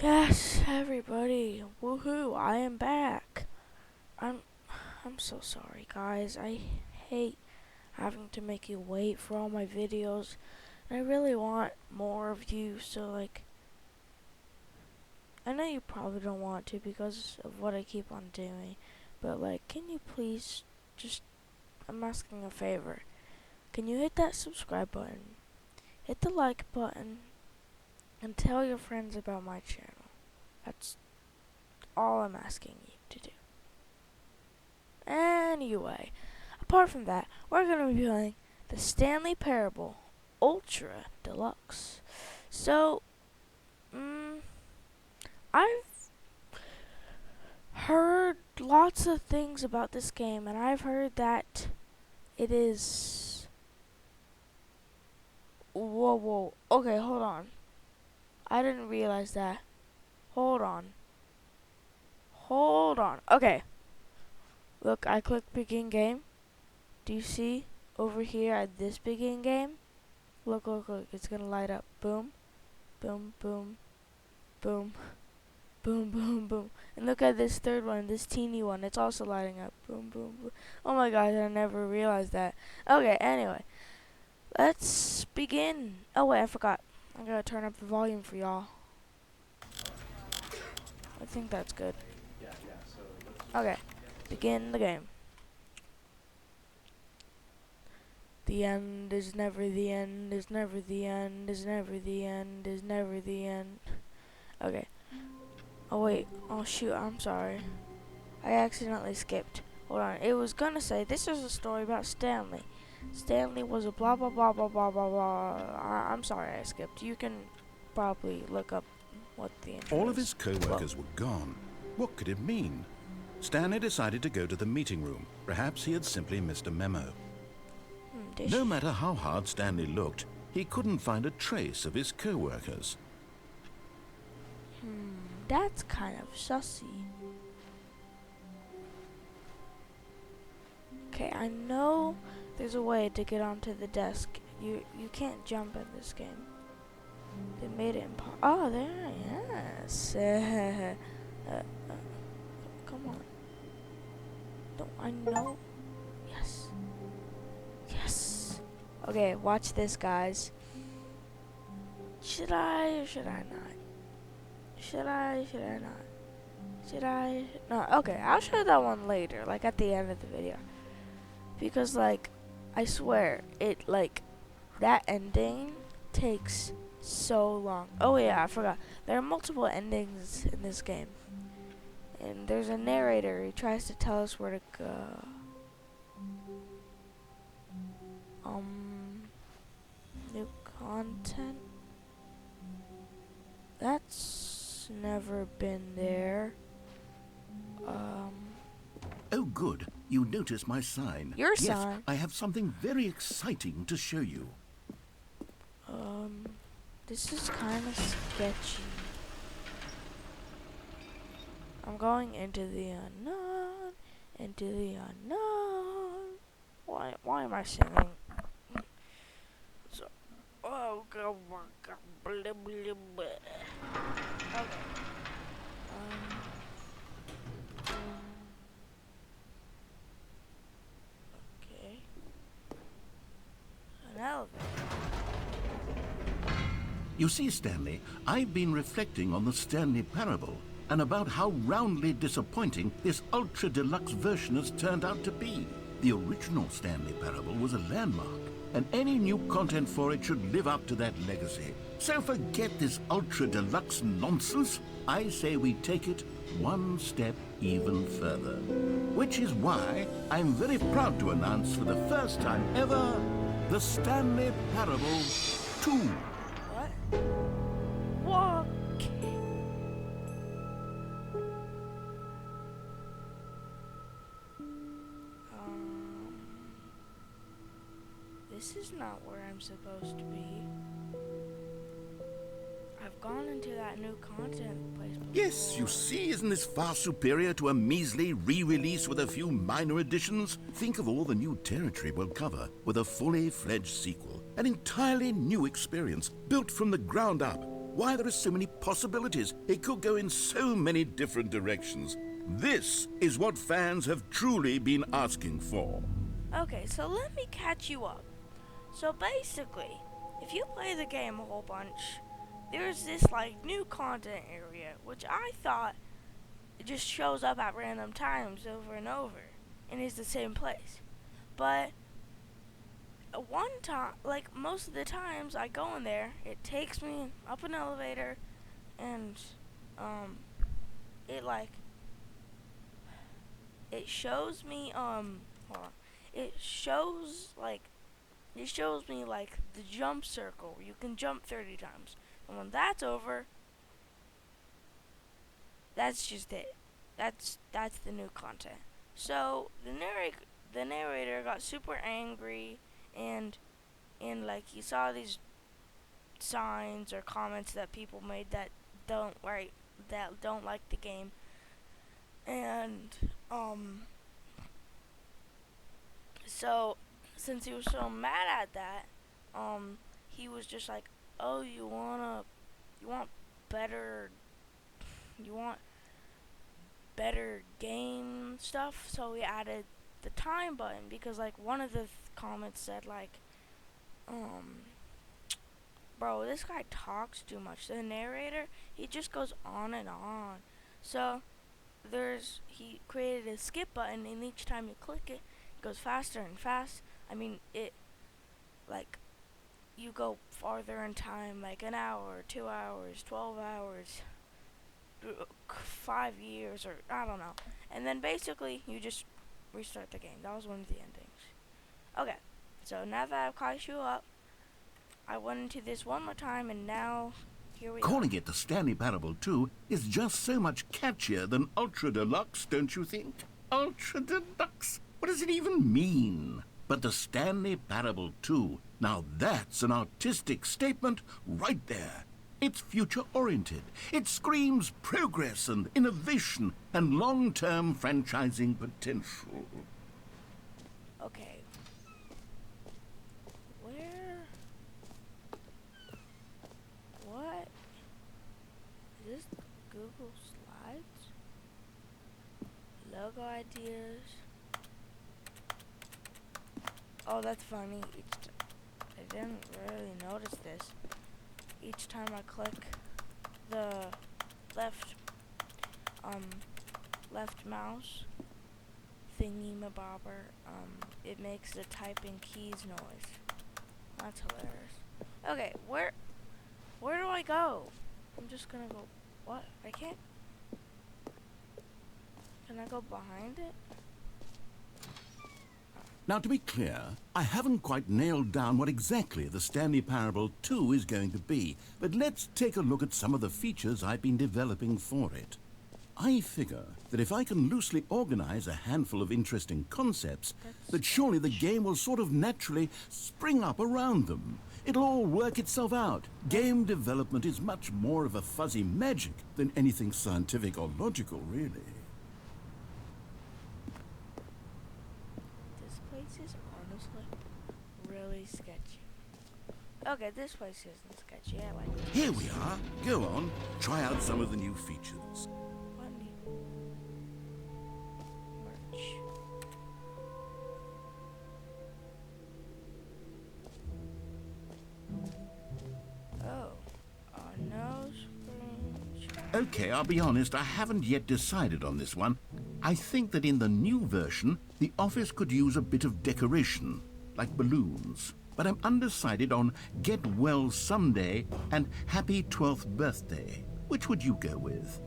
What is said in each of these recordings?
Yes, everybody. Woohoo, I am back. I'm I'm so sorry, guys. I hate having to make you wait for all my videos. And I really want more of you, so I know you probably don't want to because of what I keep on doing, but can you please just I'm asking a favor. Can you hit that subscribe button? Hit the like button and tell your friends about my channel. That's all I'm asking you to do. Anyway, apart from that, we're going to be playing the Stanley Parable Ultra Deluxe. So, I've heard lots of things about this game, and I've heard that it is... Whoa. Okay, hold on. I didn't realize that. Hold on. Okay. Look, I clicked begin game. Do you see over here at this begin game? Look. It's gonna light up. Boom. Boom. Boom. And look at this third one, this teeny one. It's also lighting up. Boom. Oh my gosh, I never realized that. Okay, anyway. Let's begin. Oh wait, I forgot. I gotta turn up the volume for y'all. I think that's good. Okay, begin the game. The end is never the end, is never the end, is never the end, is never the end. Okay. Oh wait, oh shoot, I'm sorry. I accidentally skipped. Hold on, it was gonna say, this is a story about Stanley. Stanley was a blah blah blah blah blah blah blah. I'm sorry I skipped. You can probably look up what the intro All is. of his co-workers were gone. What could it mean? Stanley decided to go to the meeting room. Perhaps he had simply missed a memo. No matter how hard Stanley looked, he couldn't find a trace of his co-workers. That's kind of sussy. Okay, I know there's a way to get onto the desk. You can't jump in this game. They made it impossible. Oh, there, yes. Come on. Don't I know? Yes. Okay, watch this, guys. Should I or should I not? Should I not? No, okay, I'll show that one later, at the end of the video. Because, I swear, that ending takes so long. Oh yeah, I forgot. There are multiple endings in this game. And there's a narrator, he tries to tell us where to go. New content? That's never been there. Oh good, you notice my sign. Your yes, sign? I have something very exciting to show you. This is kind of sketchy. I'm going into the unknown, Why am I singing? So, oh god, blah, blah, blah. Okay. Okay. An elevator. You see, Stanley, I've been reflecting on the Stanley Parable and about how roundly disappointing this ultra-deluxe version has turned out to be. The original Stanley Parable was a landmark, and any new content for it should live up to that legacy. So forget this ultra-deluxe nonsense. I say we take it one step even further. Which is why I'm very proud to announce for the first time ever, the Stanley Parable 2. What? This is not where I'm supposed to be. I've gone into that new content place before. Yes, you see, isn't this far superior to a measly re-release with a few minor additions? Think of all the new territory we'll cover with a fully fledged sequel. An entirely new experience, built from the ground up. Why, there are so many possibilities. It could go in so many different directions. This is what fans have truly been asking for. Okay, so let me catch you up. So basically, if you play the game a whole bunch, there's this like new content area, which I thought it just shows up at random times over and over, and is the same place. But one time, like most of the times I go in there, it takes me up an elevator, and it like it shows me hold on. It shows me like the jump circle where you can jump 30 times. And when that's over, that's just it. That's the new content. So the narrator got super angry and like he saw these signs or comments that people made that don't like the game, and so since he was so mad at that, he was just like, oh, you want better you want better game stuff. So he added the time button, because like one of the comments said like, bro, this guy talks too much. The narrator, he just goes on and on. So he created a skip button, and each time you click it, it goes faster and fast. I mean, it like you go farther in time, like an hour, 2 hours, 12 hours, 5 years, or I don't know. And then basically you just restart the game. That was one of the endings. Okay, so now that I've caught you up, I went into this one more time, and now here we are. Calling it the Stanley Parable 2 is just so much catchier than Ultra Deluxe, don't you think? Ultra Deluxe? What does it even mean? But the Stanley Parable 2, now that's an artistic statement right there. It's future-oriented. It screams progress and innovation and long-term franchising potential. Okay. What? Is this Google Slides? Logo ideas. Oh, that's funny. I didn't really notice this. Each time I click the left mouse thingy-mabobber, it makes the typing keys noise. That's hilarious. Okay, where do I go? I'm just gonna go. What? I can't. Can I go behind it? Now, to be clear, I haven't quite nailed down what exactly the Stanley Parable 2 is going to be, but let's take a look at some of the features I've been developing for it. I figure that if I can loosely organize a handful of interesting concepts, that surely the game will sort of naturally spring up around them. It'll all work itself out. Game development is much more of a fuzzy magic than anything scientific or logical, really. This place is honestly really sketchy. Okay, this place isn't sketchy. I like it. Here we are. Go on. Try out some of the new features. What new merch? Oh, no screen. Okay, I'll be honest, I haven't yet decided on this one. I think that in the new version, the office could use a bit of decoration, like balloons. But I'm undecided on Get Well Someday and Happy 12th Birthday. Which would you go with?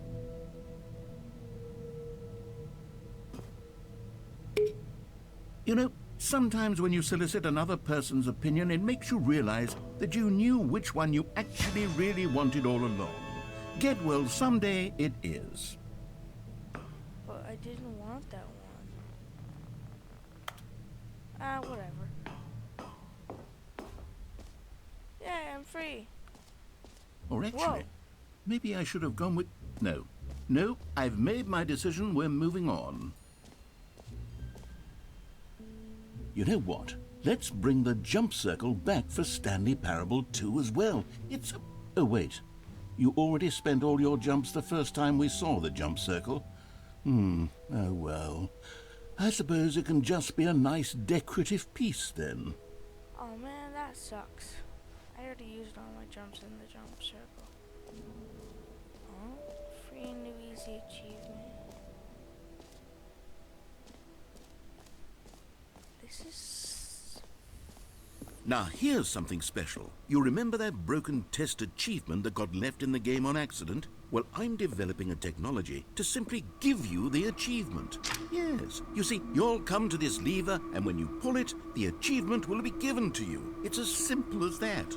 You know, sometimes when you solicit another person's opinion, it makes you realize that you knew which one you actually really wanted all along. Get Well Someday it is. But I didn't want that one. Whatever. Yeah, I'm free. Or actually, Whoa. maybe I should have gone with... No, I've made my decision. We're moving on. You know what? Let's bring the jump circle back for Stanley Parable 2 as well. It's a... Oh, wait. You already spent all your jumps the first time we saw the jump circle. Oh well. I suppose it can just be a nice decorative piece then. Oh man, that sucks. I already used all my jumps in the jump circle. Oh, free new easy achievement. This is... Now here's something special. You remember that broken test achievement that got left in the game on accident? Well, I'm developing a technology to simply give you the achievement. Yes, you see, you'll come to this lever, and when you pull it, the achievement will be given to you. It's as simple as that.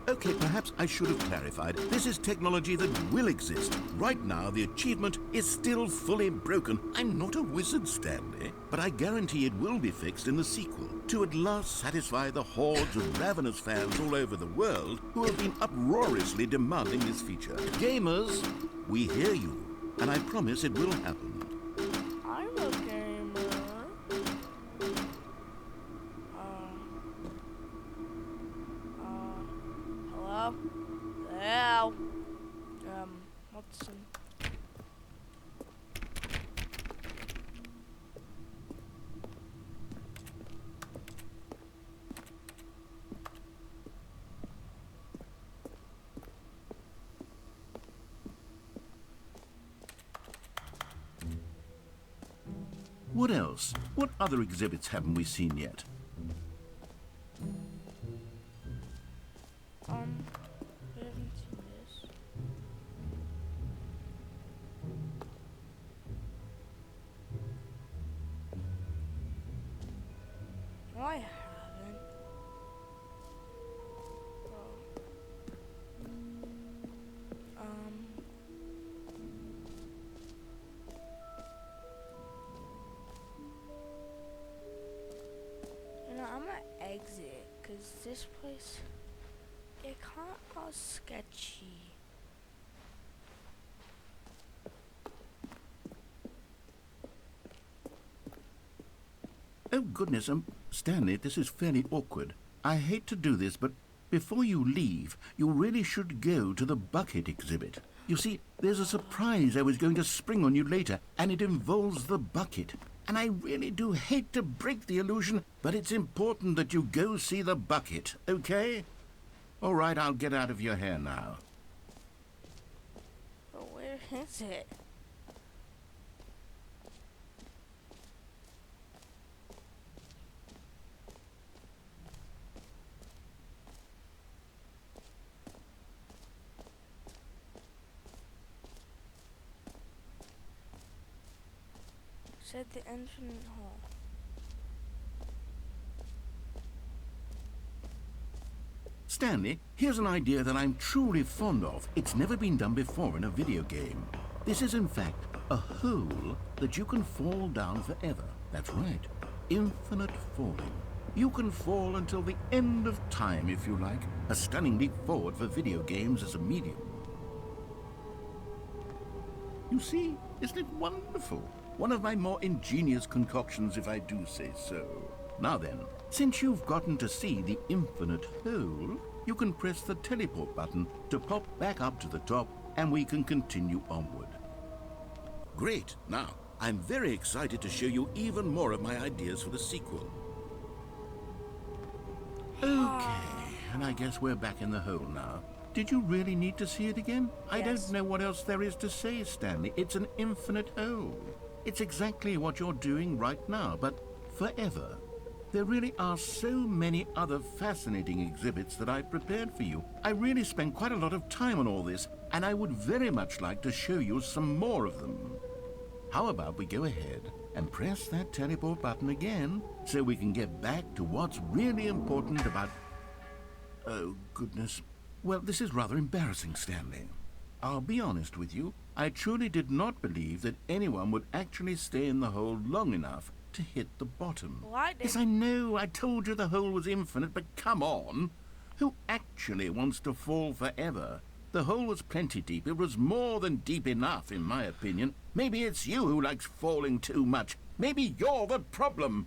Okay, perhaps I should have clarified. This is technology that will exist. Right now, the achievement is still fully broken. I'm not a wizard, Stanley, but I guarantee it will be fixed in the sequel to at last satisfy the hordes of ravenous fans all over the world who have been uproariously demanding this feature. Gamers, we hear you, and I promise it will happen. I'm a gamer. Hello? Hello? What's in... What else? What other exhibits haven't we seen yet? We haven't seen this. No, I haven't. You know, I'm gonna exit, cause this place, it kinda all sketchy. Oh, goodness, Stanley, this is fairly awkward. I hate to do this, but before you leave, you really should go to the bucket exhibit. You see, there's a surprise I was going to spring on you later, and it involves the bucket. And I really do hate to break the illusion, but it's important that you go see the bucket, okay? All right, I'll get out of your hair now. But where is it? Said the infinite hall. Stanley, here's an idea that I'm truly fond of. It's never been done before in a video game. This is, in fact, a hole that you can fall down forever. That's right. Infinite falling. You can fall until the end of time, if you like. A stunning leap forward for video games as a medium. You see, isn't it wonderful? One of my more ingenious concoctions, if I do say so. Now then, since you've gotten to see the infinite hole, you can press the teleport button to pop back up to the top, and we can continue onward. Great. Now, I'm very excited to show you even more of my ideas for the sequel. Okay, and I guess we're back in the hole now. Did you really need to see it again? Yes. I don't know what else there is to say, Stanley. It's an infinite hole. It's exactly what you're doing right now, but forever. There really are so many other fascinating exhibits that I've prepared for you. I really spent quite a lot of time on all this, and I would very much like to show you some more of them. How about we go ahead and press that teleport button again so we can get back to what's really important about... Oh, goodness. Well, this is rather embarrassing, Stanley. I'll be honest with you. I truly did not believe that anyone would actually stay in the hole long enough to hit the bottom. Well, I did. Yes, I know. I told you the hole was infinite, but come on. Who actually wants to fall forever? The hole was plenty deep. It was more than deep enough, in my opinion. Maybe it's you who likes falling too much. Maybe you're the problem.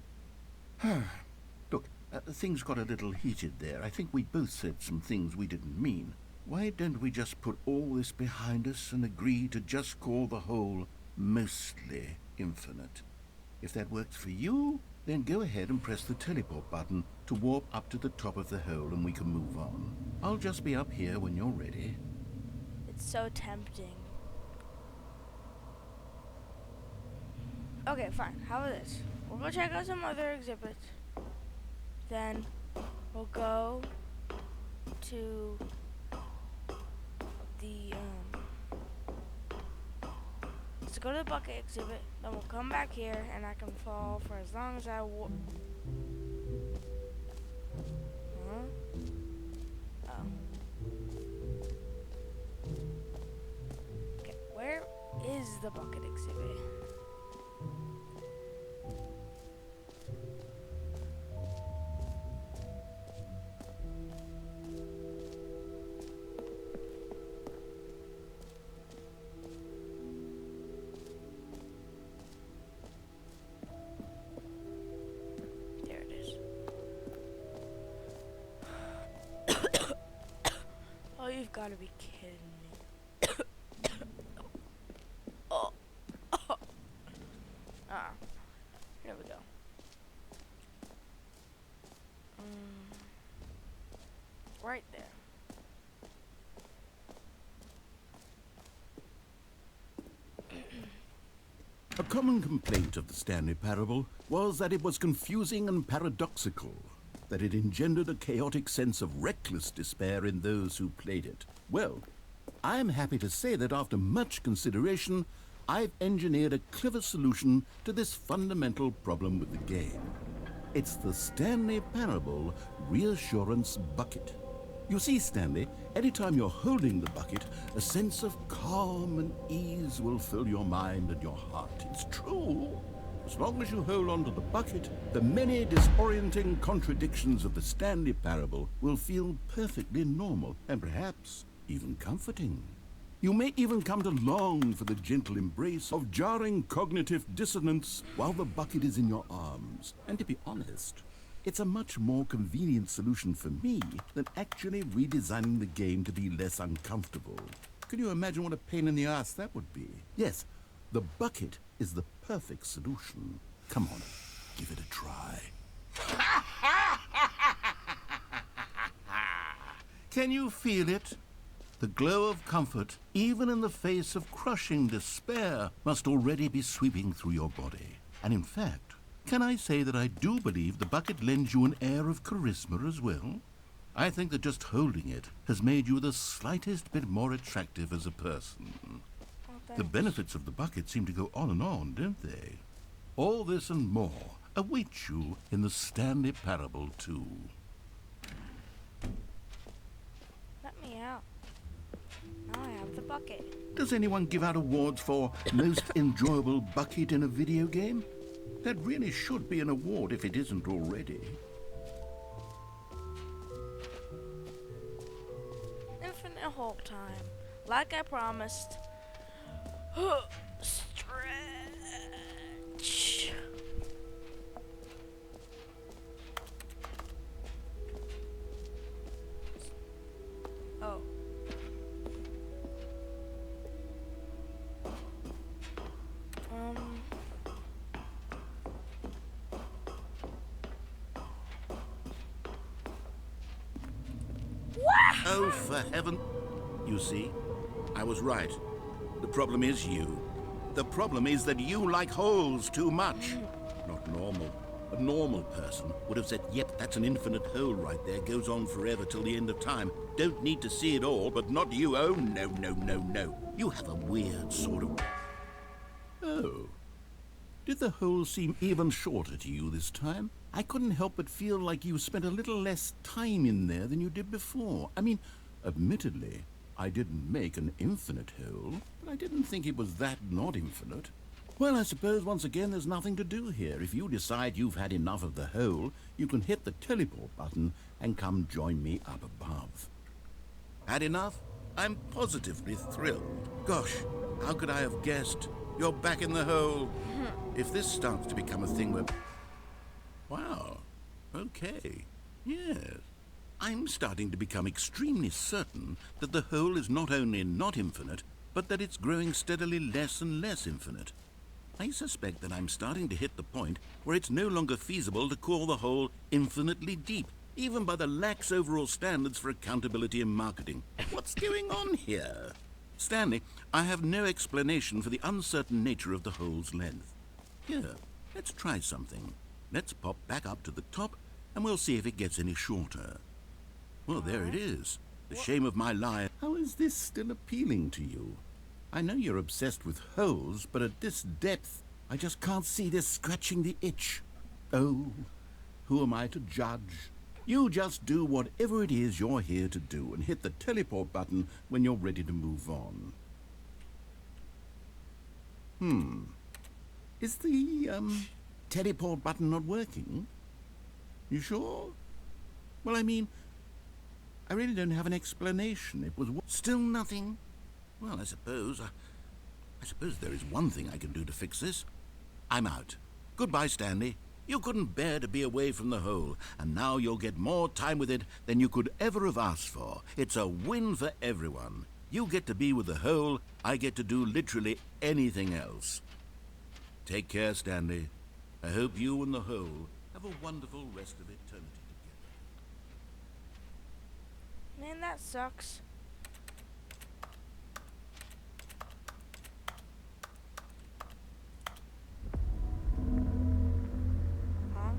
Look, things got a little heated there. I think we both said some things we didn't mean. Why don't we just put all this behind us and agree to just call the hole mostly infinite? If that works for you, then go ahead and press the teleport button to warp up to the top of the hole and we can move on. I'll just be up here when you're ready. It's so tempting. Okay, fine. How about this? We'll go check out some other exhibits. Then we'll go to the let's go to the bucket exhibit. Then we'll come back here, and I can fall for as long as I want. Huh? Oh. Okay, where is the bucket exhibit? Oh, you've got to be kidding me. Oh. Ah, here we go. Right there. A common complaint of the Stanley Parable was that it was confusing and paradoxical, that it engendered a chaotic sense of reckless despair in those who played it. Well, I am happy to say that after much consideration, I've engineered a clever solution to this fundamental problem with the game. It's the Stanley Parable Reassurance Bucket. You see, Stanley, anytime you're holding the bucket, a sense of calm and ease will fill your mind and your heart. It's true. As long as you hold on to the bucket, the many disorienting contradictions of the Stanley Parable will feel perfectly normal and perhaps even comforting. You may even come to long for the gentle embrace of jarring cognitive dissonance while the bucket is in your arms. And to be honest, it's a much more convenient solution for me than actually redesigning the game to be less uncomfortable. Can you imagine what a pain in the ass that would be? Yes, the bucket is the perfect solution. Come on, give it a try. Can you feel it? The glow of comfort, even in the face of crushing despair, must already be sweeping through your body. And in fact, can I say that I do believe the bucket lends you an air of charisma as well? I think that just holding it has made you the slightest bit more attractive as a person. The benefits of the bucket seem to go on, don't they? All this and more await you in the Stanley Parable 2. Let me out. Now I have the bucket. Does anyone give out awards for most enjoyable bucket in a video game? That really should be an award if it isn't already. Infinite hole time. Like I promised. Stretch. Oh. Oh, for heaven. You see, I was right. The problem is you. The problem is that you like holes too much. Not normal. A normal person would have said, yep, that's an infinite hole right there. Goes on forever till the end of time. Don't need to see it all, but not you. Oh, no, no, no, no. You have a weird sort of... Oh. Did the hole seem even shorter to you this time? I couldn't help but feel like you spent a little less time in there than you did before. I mean, admittedly, I didn't make an infinite hole, but I didn't think it was that not infinite. Well, I suppose once again there's nothing to do here. If you decide you've had enough of the hole, you can hit the teleport button and come join me up above. Had enough? I'm positively thrilled. Gosh, how could I have guessed? You're back in the hole. If this starts to become a thing where... Wow. Okay. Yes. I'm starting to become extremely certain that the hole is not only not infinite, but that it's growing steadily less and less infinite. I suspect that I'm starting to hit the point where it's no longer feasible to call the hole infinitely deep, even by the lax overall standards for accountability in marketing. What's going on here? Stanley, I have no explanation for the uncertain nature of the hole's length. Here, let's try something. Let's pop back up to the top, and we'll see if it gets any shorter. Well, there it is. The shame of my life. How is this still appealing to you? I know you're obsessed with holes, but at this depth, I just can't see this scratching the itch. Oh, who am I to judge? You just do whatever it is you're here to do and hit the teleport button when you're ready to move on. Is the, teleport button not working? You sure? Well, I mean, I really don't have an explanation. It was still nothing. Well, I suppose there is one thing I can do to fix this. I'm out. Goodbye, Stanley. You couldn't bear to be away from the hole, and now you'll get more time with it than you could ever have asked for. It's a win for everyone. You get to be with the hole, I get to do literally anything else. Take care, Stanley. I hope you and the hole have a wonderful rest of eternity together. Man, that sucks. Huh?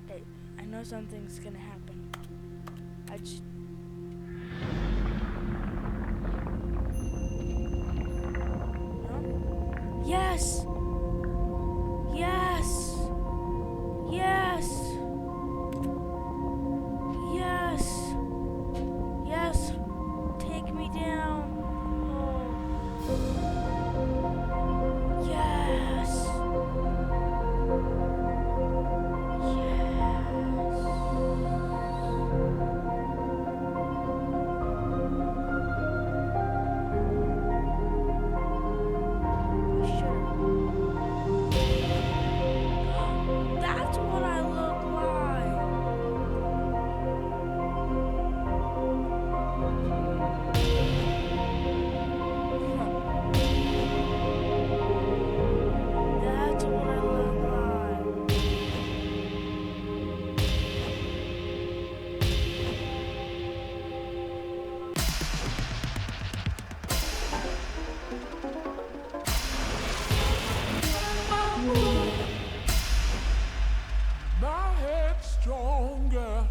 Hey, I know something's gonna happen. I just... No? Yes! Yes! Yes! Yes! Yes! Take me down! Oh. Yes! That's what I look like. That's what I look like. My head's stronger.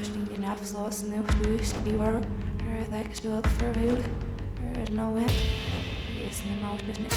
Stinken afslåsen og flust i var. Det er ikke stått for hul. Det er noe. Det er sånn en avslutning.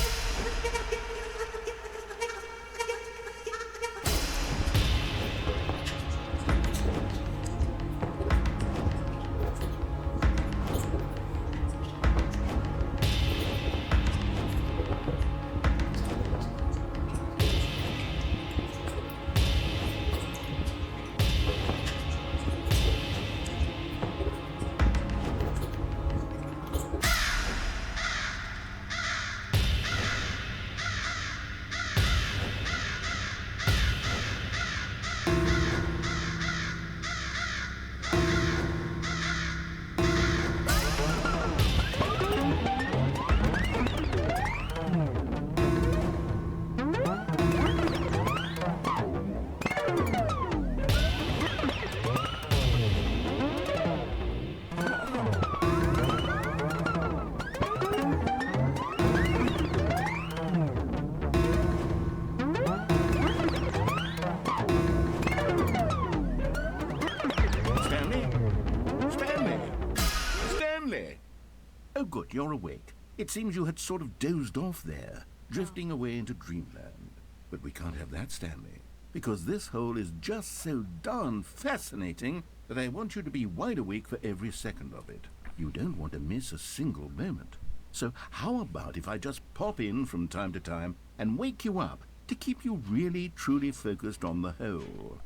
Oh, good, you're awake. It seems you had sort of dozed off there, drifting away into dreamland. But we can't have that, Stanley, because this hole is just so darn fascinating that I want you to be wide awake for every second of it. You don't want to miss a single moment. So how about if I just pop in from time to time and wake you up to keep you really, truly focused on the whole.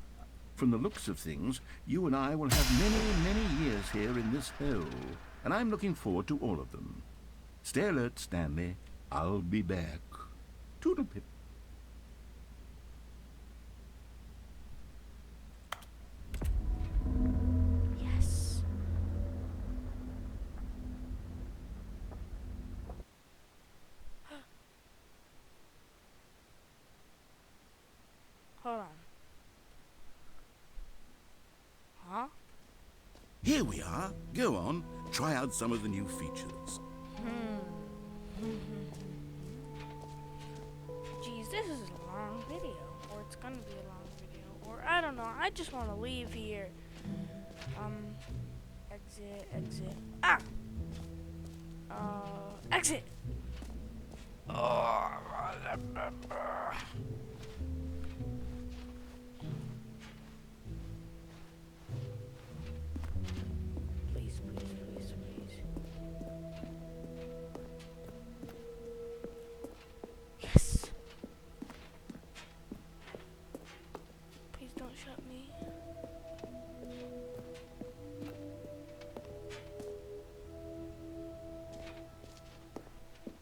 From the looks of things, you and I will have many, many years here in this hole, and I'm looking forward to all of them. Stay alert, Stanley. I'll be back. Toodle-pip. Yes. Hold on. Huh? Here we are. Go on. Try out some of the new features. Geez, this is a long video. Or it's gonna be a long video. Or I don't know. I just want to leave here. Exit, exit. Ah! Exit! Please, please, please, please. Yes! Please don't shut me.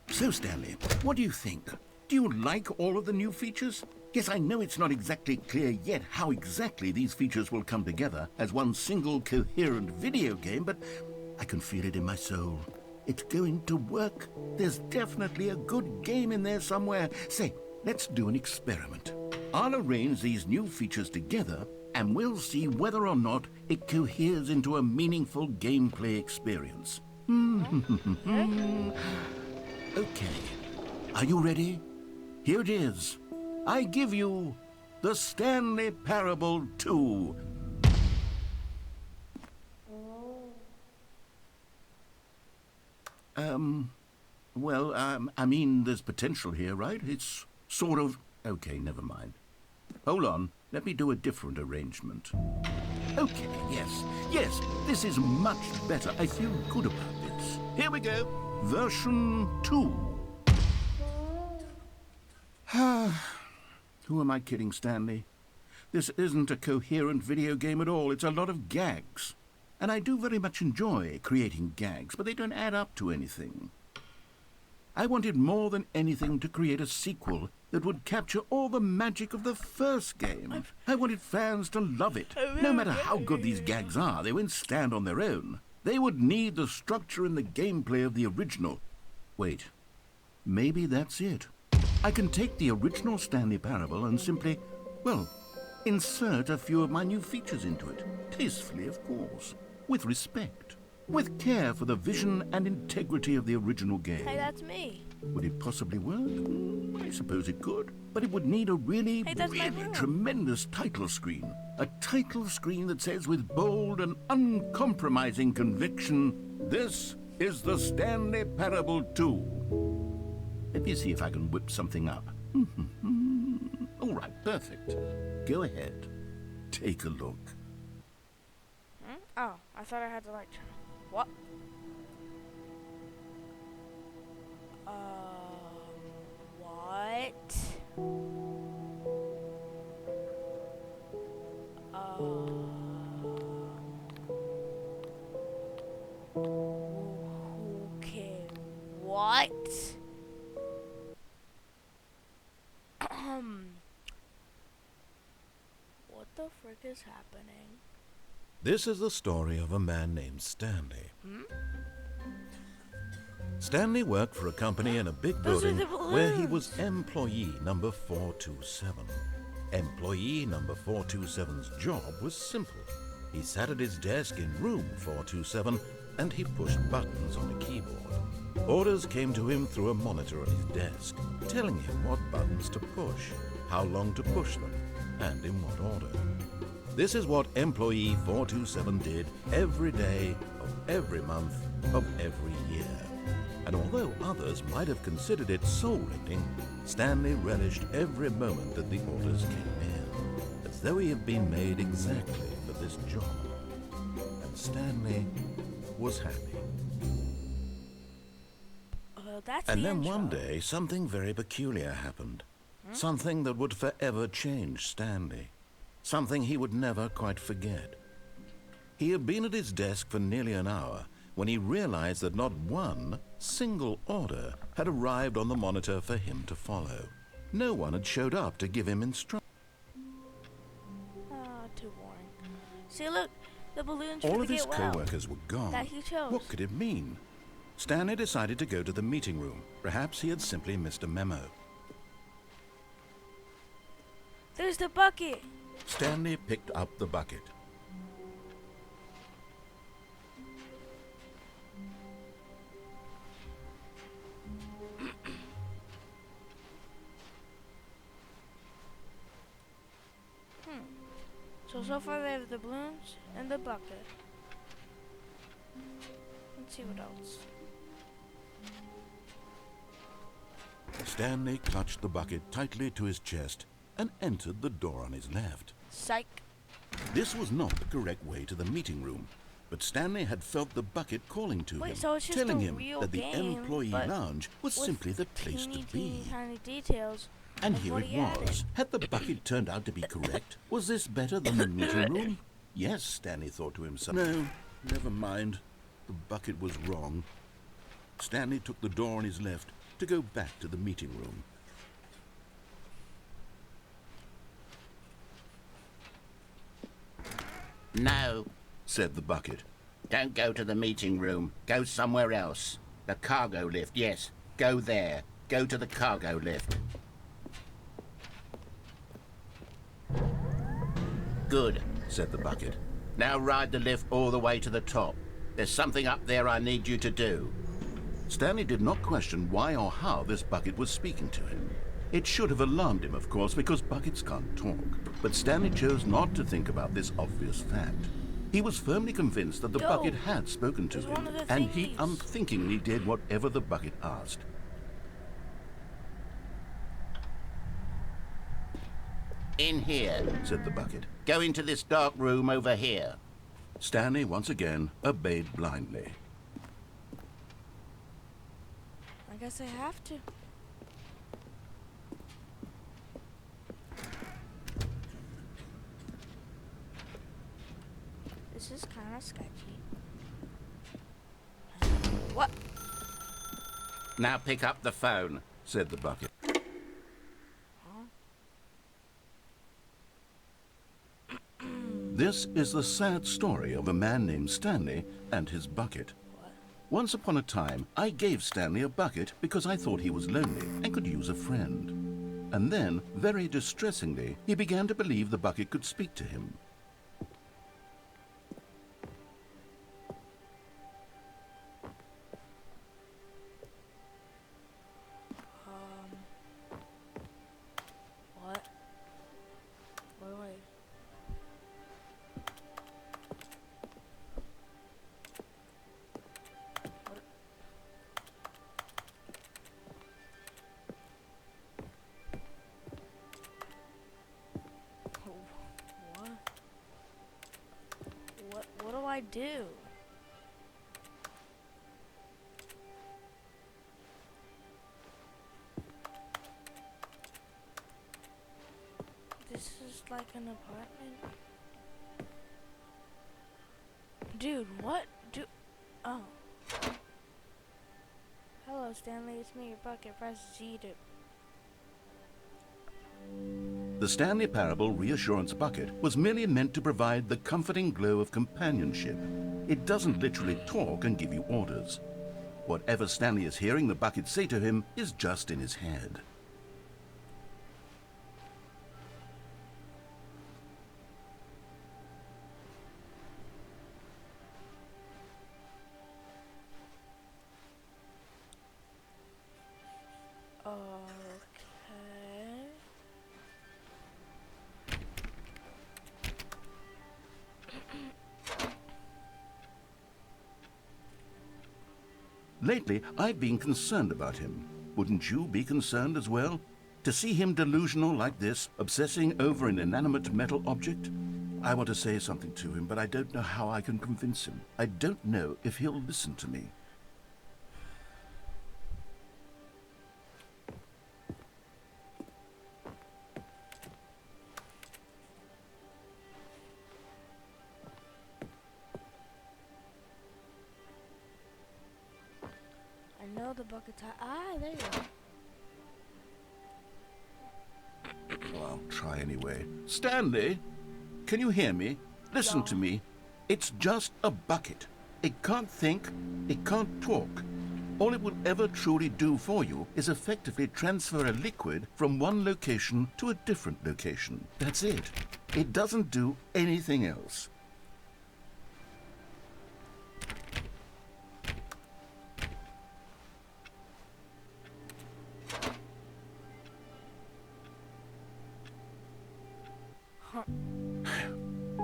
So, Stanley, what do you think? Do you like all of the new features? Yes, I know it's not exactly clear yet how exactly these features will come together as one single coherent video game, but I can feel it in my soul. It's going to work. There's definitely a good game in there somewhere. Say, let's do an experiment. I'll arrange these new features together, and we'll see whether or not it coheres into a meaningful gameplay experience. Okay. Are you ready? Here it is. I give you the Stanley Parable 2. I mean, there's potential here, right? It's sort of... Okay, never mind. Hold on. Let me do a different arrangement. Okay, yes, this is much better. I feel good about this. Here we go. Version 2. Who am I kidding, Stanley? This isn't a coherent video game at all. It's a lot of gags. And I do very much enjoy creating gags, but they don't add up to anything. I wanted more than anything to create a sequel that would capture all the magic of the first game. I wanted fans to love it. No matter how good these gags are, they won't stand on their own. They would need the structure and the gameplay of the original. Wait, maybe that's it. I can take the original Stanley Parable and simply, well, insert a few of my new features into it. Tastefully, of course. With respect. With care for the vision and integrity of the original game. Hey, that's me. Would it possibly work? I suppose it could. But it would need a really tremendous title screen. A title screen that says with bold and uncompromising conviction, "This is the Stanley Parable 2." Let me see if I can whip something up. All right, perfect. Go ahead. Take a look. Oh, I thought I had to like turn. What? What? Okay. What? What the frick is happening? This is the story of a man named Stanley. Stanley worked for a company in a big building where he was employee number 427. Employee number 427's job was simple. He sat at his desk in room 427 and he pushed buttons on a keyboard. Orders came to him through a monitor on his desk, telling him what buttons to push, how long to push them, and in what order. This is what employee 427 did every day of every month of every year. And although others might have considered it soul-rending, Stanley relished every moment that the orders came in, as though he had been made exactly for this job. And Stanley was happy. That's And the then intro. one day, something very peculiar happened. Something that would forever change Stanley. Something he would never quite forget. He had been at his desk for nearly an hour when he realized that not one single order had arrived on the monitor for him to follow. No one had showed up to give him instructions. Ah, too boring. See, look, the balloons All for of the his get well co-workers were gone. that he chose. What could it mean? Stanley decided to go to the meeting room. Perhaps he had simply missed a memo. There's the bucket. Stanley picked up the bucket. So far they have the balloons and the bucket. Let's see what else. Stanley clutched the bucket tightly to his chest and entered the door on his left. Psych. This was not the correct way to the meeting room, but Stanley had felt the bucket calling to Wait, him, so it's just telling a him real that the game, employee but lounge was with simply the place to teeny be. tiny details. And of here what it he added. was. Had the bucket turned out to be correct? Was this better than the meeting room? Yes, Stanley thought to himself. No, never mind. The bucket was wrong. Stanley took the door on his left to go back to the meeting room. No, said the bucket. Don't go to the meeting room. Go somewhere else. The cargo lift, yes. Go there. Go to the cargo lift. Good, said the bucket. Now ride the lift all the way to the top. There's something up there I need you to do. Stanley did not question why or how this bucket was speaking to him. It should have alarmed him, of course, because buckets can't talk. But Stanley chose not to think about this obvious fact. He was firmly convinced that the bucket had spoken to It's him, one of the and he thingies. unthinkingly did whatever the bucket asked. In here, Said the bucket. go into this dark room over here. Stanley once again obeyed blindly. I guess I have to. This is kind of sketchy. What? Now pick up the phone. Said the bucket. This is the sad story of a man named Stanley and his bucket. Once upon a time, I gave Stanley a bucket because I thought he was lonely and could use a friend. And then, very distressingly, he began to believe the bucket could speak to him. What? Wait. What do I do? This is like an apartment. Dude, what do... Oh. Hello, Stanley. It's me, your bucket. Press G to... The Stanley Parable Reassurance Bucket was merely meant to provide the comforting glow of companionship. It doesn't literally talk and give you orders. Whatever Stanley is hearing the bucket say to him is just in his head. Okay. Lately, I've been concerned about him. Wouldn't you be concerned as well? To see him delusional like this, obsessing over an inanimate metal object? I want to say something to him, but I don't know how I can convince him. I don't know if he'll listen to me. know the bucket's high. Ah, there you go. Well, I'll try anyway. Stanley, can you hear me? Listen to me. It's just a bucket. It can't think, it can't talk. All it will ever truly do for you is effectively transfer a liquid from one location to a different location. That's it. It doesn't do anything else.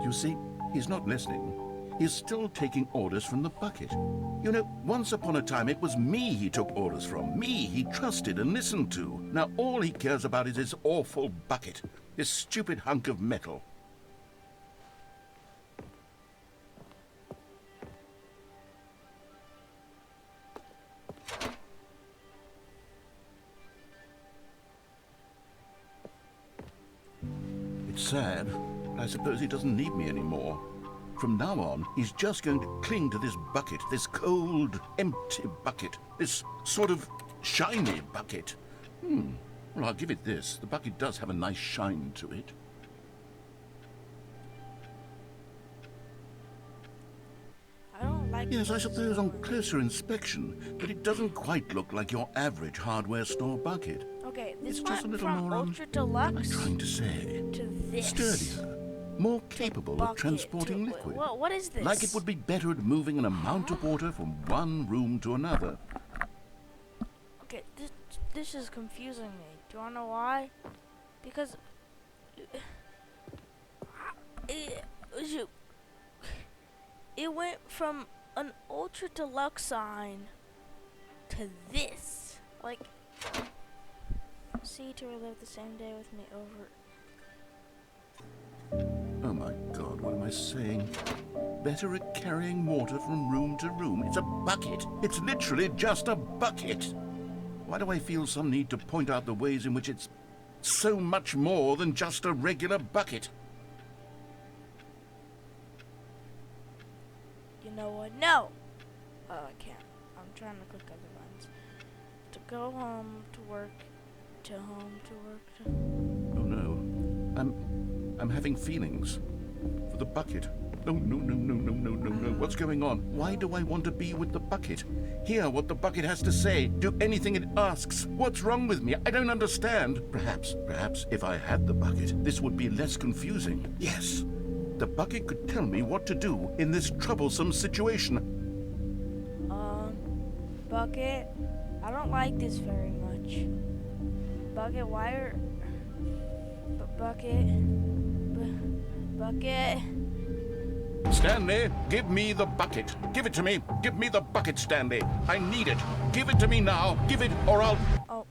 You see, he's not listening. He's still taking orders from the bucket. You know, once upon a time it was me he took orders from. Me he trusted and listened to. Now all he cares about is his awful bucket. This stupid hunk of metal. It's sad. I suppose he doesn't need me anymore. From now on, he's just going to cling to this bucket, this cold, empty bucket, this sort of shiny bucket. Well, I'll give it this. The bucket does have a nice shine to it. I don't like Yes, I this. suppose on closer inspection, but it doesn't quite look like your average hardware store bucket. Okay, this It's just a went little from more, Ultra I'm Deluxe trying to say, to this. sturdier, more capable of bucket transporting to- liquid. What is this? Like it would be better at moving an amount of water from one room to another. Okay, this is confusing me. Do you wanna know why? Because it went from an Ultra Deluxe sign to this. Like, see to relive the same day with me over. Oh my God, what am I saying? Better at carrying water from room to room. It's a bucket. It's literally just a bucket. Why do I feel some need to point out the ways in which it's so much more than just a regular bucket? You know what? No! Oh, I can't. I'm trying to click other buttons. To go home, to work, to home, to work, to... Oh no. I'm having feelings. For the bucket. No, no, no, no, no, no, no, no. What's going on? Why do I want to be with the bucket? Hear what the bucket has to say. Do anything it asks. What's wrong with me? I don't understand. Perhaps if I had the bucket, this would be less confusing. Yes. The bucket could tell me what to do in this troublesome situation. Bucket, I don't like this very much. Bucket, why are... Bucket... Bucket... Stanley, give me the bucket. Give it to me. Give me the bucket, Stanley. I need it. Give it to me now. Give it or I'll... Oh.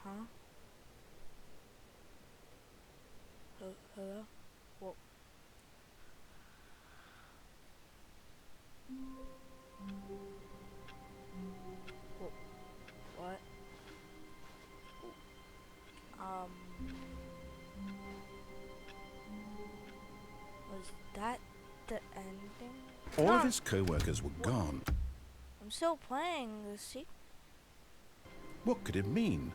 Huh? Hello? Whoa. What? Was that the ending? All No, of his co-workers were gone. I'm still playing the sequel. What could it mean?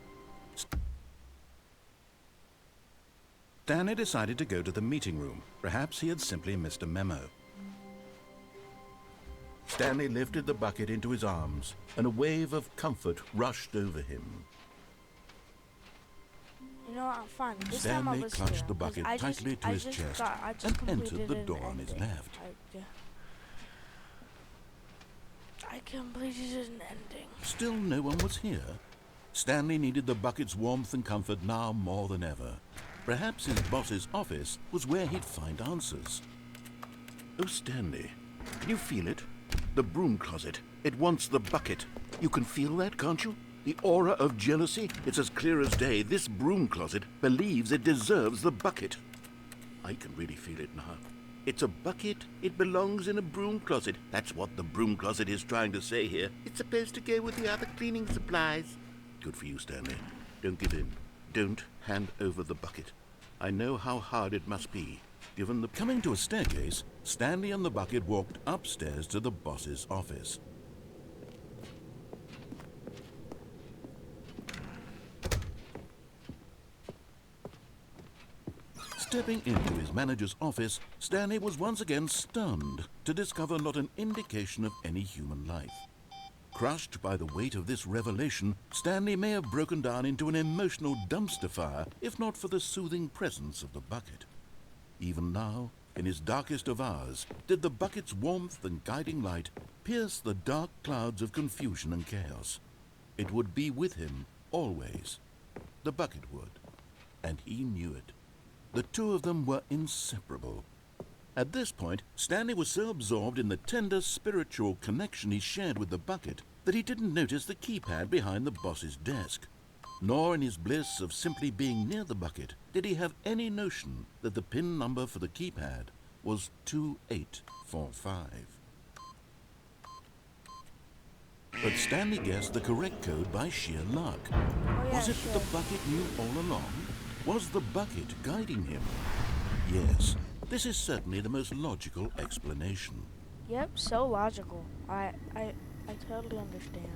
Stanley decided to go to the meeting room. Perhaps he had simply missed a memo. Stanley lifted the bucket into his arms, and a wave of comfort rushed over him. You know what? Fine. This time I'll Stanley listen clutched to the him, 'cause bucket I tightly to his chest I just and completed entered the an door on his ending. left. I completed an ending. Still no one was here. Stanley needed the bucket's warmth and comfort now more than ever. Perhaps his boss's office was where he'd find answers. Oh, Stanley, can you feel it? The broom closet. It wants the bucket. You can feel that, can't you? The aura of jealousy? It's as clear as day. This broom closet believes it deserves the bucket. I can really feel it now. It's a bucket. It belongs in a broom closet. That's what the broom closet is trying to say here. It's supposed to go with the other cleaning supplies. Good for you, Stanley. Don't give in. Don't hand over the bucket. I know how hard it must be. given the... Coming to a staircase, Stanley and the bucket walked upstairs to the boss's office. Stepping into his manager's office, Stanley was once again stunned to discover not an indication of any human life. Crushed by the weight of this revelation, Stanley may have broken down into an emotional dumpster fire if not for the soothing presence of the bucket. Even now, in his darkest of hours, did the bucket's warmth and guiding light pierce the dark clouds of confusion and chaos. It would be with him always. The bucket would, and he knew it. The two of them were inseparable. At this point, Stanley was so absorbed in the tender spiritual connection he shared with the bucket that he didn't notice the keypad behind the boss's desk. Nor in his bliss of simply being near the bucket did he have any notion that the PIN number for the keypad was 2845. But Stanley guessed the correct code by sheer luck. Was it that the bucket knew all along? Was the bucket guiding him? Yes, this is certainly the most logical explanation. Yep, so logical. I totally understand.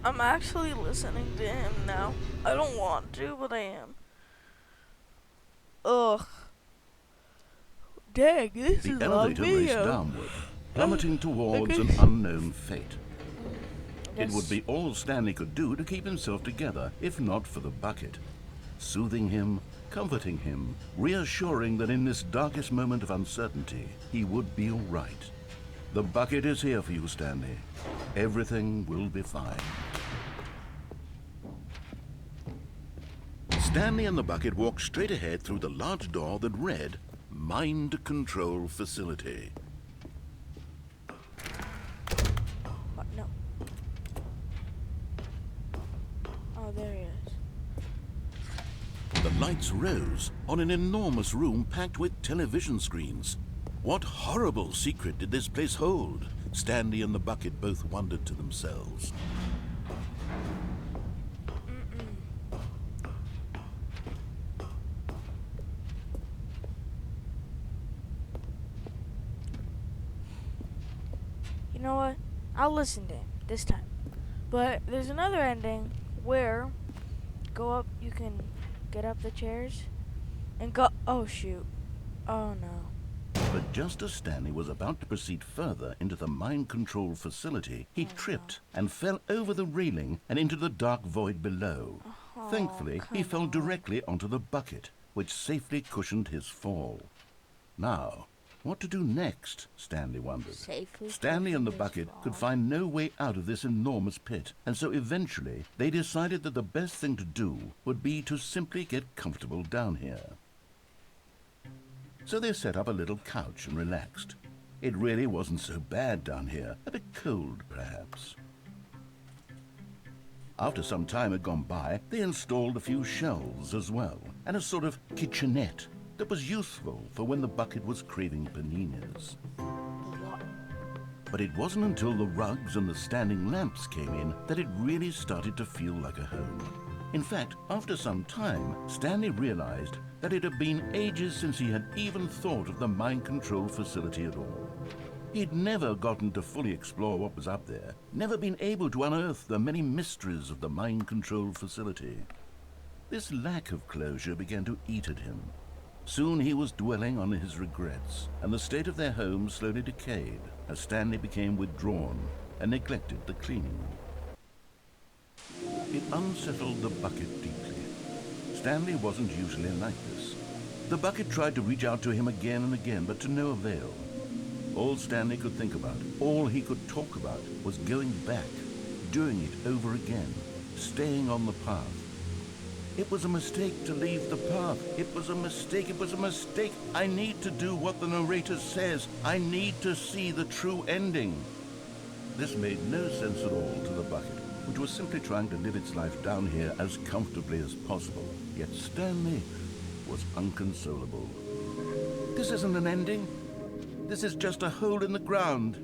I'm actually listening to him now. I don't want to, but I am. Ugh. Dang, this is The a long elevator raced video. downward, plummeting towards an unknown fate. It would be all Stanley could do to keep himself together, if not for the bucket. Soothing him, comforting him, reassuring that in this darkest moment of uncertainty, he would be all right. The bucket is here for you, Stanley. Everything will be fine. Stanley and the bucket walked straight ahead through the large door that read, Mind Control Facility. What? No. Oh, there he is. The lights rose on an enormous room packed with television screens. What horrible secret did this place hold? Stanley and the bucket both wondered to themselves. You know what? I'll listen to him this time. But there's another ending where you can get up the chairs and go. Oh shoot. Oh no. But just as Stanley was about to proceed further into the mind control facility, he tripped and fell over the railing and into the dark void below. Thankfully, he fell directly onto the bucket, which safely cushioned his fall. Now, what to do next, Stanley wondered. Stanley and the bucket could find no way out of this enormous pit, and so eventually they decided that the best thing to do would be to simply get comfortable down here. So they set up a little couch and relaxed. It really wasn't so bad down here, a bit cold perhaps. After some time had gone by, they installed a few shelves as well, and a sort of kitchenette that was useful for when the bucket was craving paninis. But it wasn't until the rugs and the standing lamps came in that it really started to feel like a home. In fact, after some time, Stanley realized that it had been ages since he had even thought of the mind control facility at all. He'd never gotten to fully explore what was up there, never been able to unearth the many mysteries of the mind control facility. This lack of closure began to eat at him. Soon he was dwelling on his regrets, and the state of their home slowly decayed as Stanley became withdrawn and neglected the cleaning. It unsettled the bucket deeply. Stanley wasn't usually like this. The bucket tried to reach out to him again and again, but to no avail. All Stanley could think about, all he could talk about, was going back, doing it over again, staying on the path. It was a mistake to leave the path. It was a mistake. It was a mistake. I need to do what the narrator says. I need to see the true ending. This made no sense at all to the bucket, which was simply trying to live its life down here as comfortably as possible. Yet Stanley was unconsolable. This isn't an ending. This is just a hole in the ground.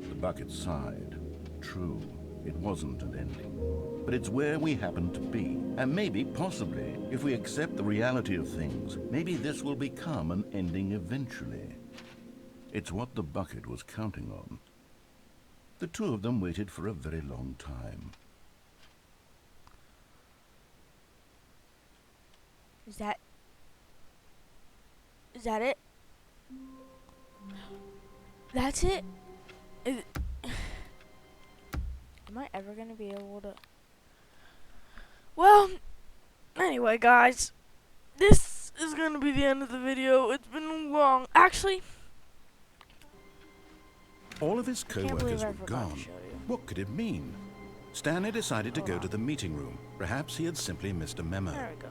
The bucket sighed. True. It wasn't an ending. But it's where we happen to be. And maybe, possibly, if we accept the reality of things, maybe this will become an ending eventually. It's what the bucket was counting on. The two of them waited for a very long time. Is that it? That's it? Am I ever gonna be able to... Well, anyway, guys, this is gonna be the end of the video. It's been long. Actually, All of his can't believe co-workers I were forgot to gone. show you. What could it mean? Stanley decided to Hold go on. to the meeting room. Perhaps he had simply missed a memo. There we go.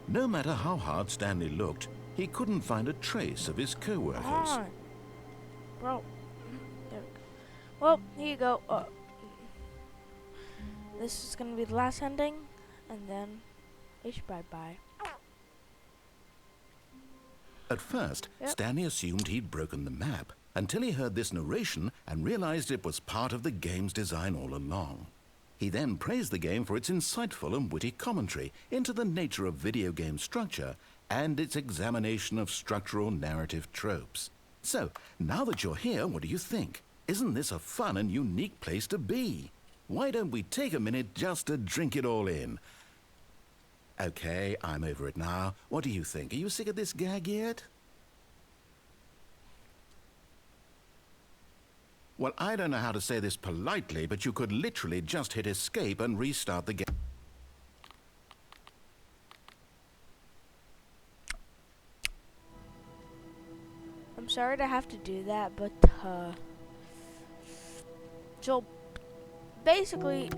No matter how hard Stanley looked, he couldn't find a trace of his co-workers. On. Bro. There we go. Well, here you go. This is gonna be the last ending, and then ish bye-bye. At first, Yep. Stanley assumed he'd broken the map until he heard this narration and realized it was part of the game's design all along. He then praised the game for its insightful and witty commentary into the nature of video game structure and its examination of structural narrative tropes. So, now that you're here, what do you think? Isn't this a fun and unique place to be? Why don't we take a minute just to drink it all in? Okay, I'm over it now. What do you think? Are you sick of this gag yet? Well, I don't know how to say this politely, but you could literally just hit escape and restart the game. I'm sorry to have to do that, but so basically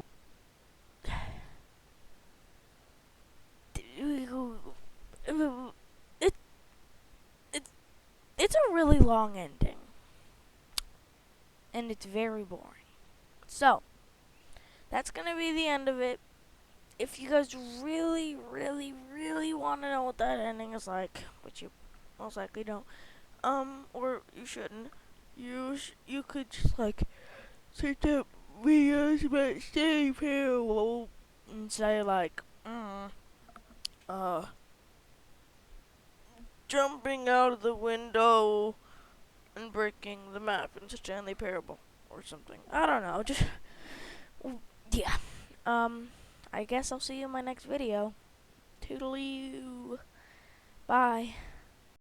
it's a really long ending, and it's very boring. So that's gonna be the end of it. If you guys really, really, really want to know what that ending is like, which you most likely don't, or you shouldn't, you could just like search up videos about Stanley Parable and say like, jumping out of the window and breaking the map in Stanley Parable or something. I don't know. Just yeah. I guess I'll see you in my next video. Toodaloo. Bye.